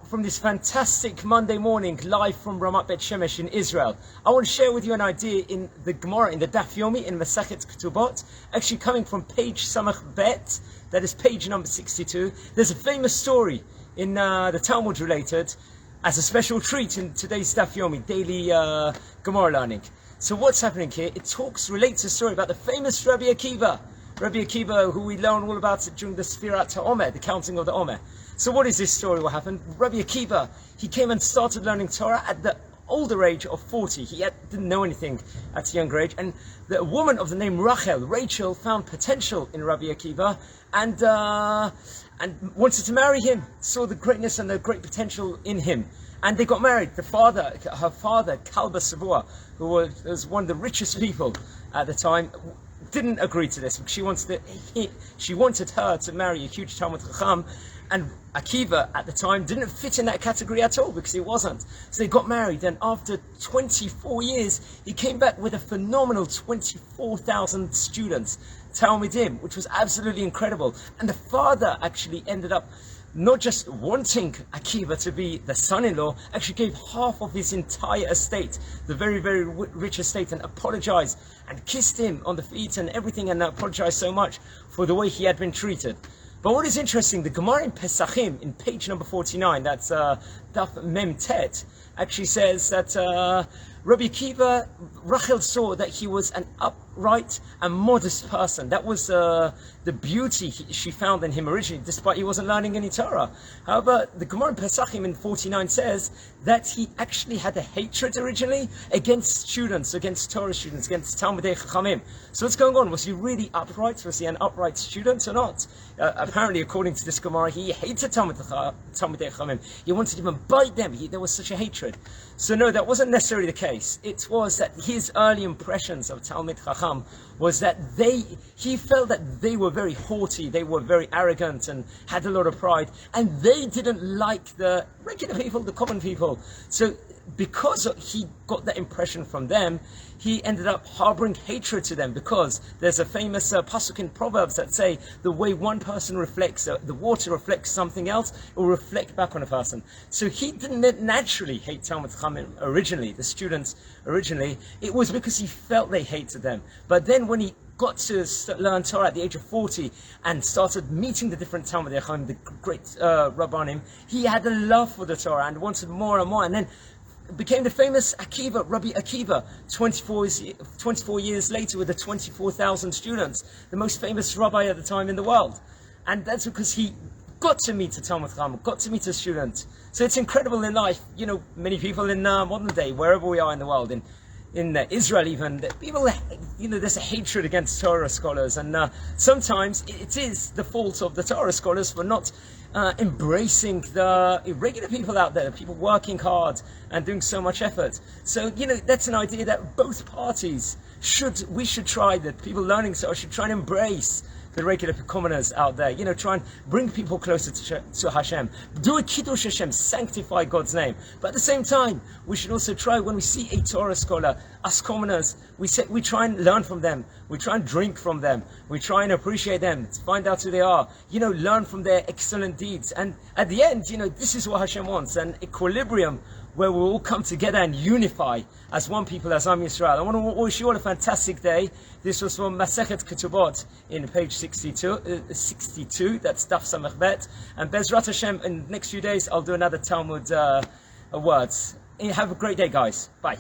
from this fantastic Monday morning, live from Ramat Bet Shemesh in Israel. I want to share with you an idea in the Gemara, in the Daf Yomi, in Masechet Ketubot, actually coming from page Samach Bet, that is page number 62. There's a famous story in the Talmud related as a special treat in today's Daf Yomi, daily Gemara learning. So what's happening here? It relates a story about the famous Rabbi Akiva. Rabbi Akiva, who we learn all about it during the Sfirat HaOmer, the counting of the Omer. So what is this story? What happened? Rabbi Akiva, he came and started learning Torah at the older age of 40. He didn't know anything at a younger age. And the woman of the name Rachel, found potential in Rabbi Akiva and wanted to marry him, saw the greatness and the great potential in him. And they got married. Her father, Kalba Savua, who was one of the richest people at the time, didn't agree to this because she wanted her to marry a huge Talmud Chacham, and Akiva at the time didn't fit in that category at all because he wasn't. So they got married, and after 24 years, he came back with a phenomenal 24,000 students, Talmidim, which was absolutely incredible. And the father actually ended up not just wanting Akiva to be the son-in-law, actually gave half of his entire estate, the very, very rich estate, and apologized and kissed him on the feet and everything, and apologized so much for the way he had been treated. But what is interesting, the Gemara in Pesachim, in page number 49, that's Daf Mem Tet, actually says that Rabbi Akiva, Rachel saw that he was an upright and modest person. That was the beauty she found in him originally, despite he wasn't learning any Torah. However, the Gemara in Pesachim in 49 says that he actually had a hatred originally against students, against Torah students, against Talmidei Chachamim. So what's going on? Was he really upright? Was he an upright student or not? Apparently, according to this Gemara, he hated Talmidei Chachamim. He wanted to even bite them. There was such a hatred. So no, that wasn't necessarily the case. It was that his early impressions of Talmid Chacham was that he felt that they were very haughty, they were very arrogant and had a lot of pride, and they didn't like the regular people, the common people. So because he got that impression from them, he ended up harboring hatred to them, because there's a famous pasuk in Proverbs that say the way one person reflects, the water reflects something else, it will reflect back on a person. So he didn't naturally hate Talmud Chachamim originally, the students originally. It was because he felt they hated them. But then when he got to learn Torah at the age of 40 and started meeting the different Talmidei Chachamim, the great Rabbanim, he had a love for the Torah and wanted more and more, and then became the famous Akiva, Rabbi Akiva, 24 years later with the 24,000 students, the most famous rabbi at the time in the world. And that's because he got to meet a Talmud Chacham, got to meet a student. So it's incredible in life. You know, many people in modern day, wherever we are in the world, in Israel even, people, there's a hatred against Torah scholars, and sometimes it is the fault of the Torah scholars for not embracing the irregular people out there, people working hard and doing so much effort. So, that's an idea that both parties we should try, that people learning Torah should try and embrace the regular commoners out there, try and bring people closer to Hashem, do a Kiddush Hashem, sanctify God's name. But at the same time, we should also try, when we see a Torah scholar, us commoners, we try and learn from them, we try and drink from them, we try and appreciate them, find out who they are, learn from their excellent deeds. And at the end, this is what Hashem wants, an equilibrium where we all come together and unify as one people, as Am Yisrael. I want to wish you all a fantastic day. This was from Masechet Ketubot in page 62, that's Daf Samach Bet. And Bezrat Hashem, in the next few days, I'll do another Talmud words. Have a great day, guys. Bye.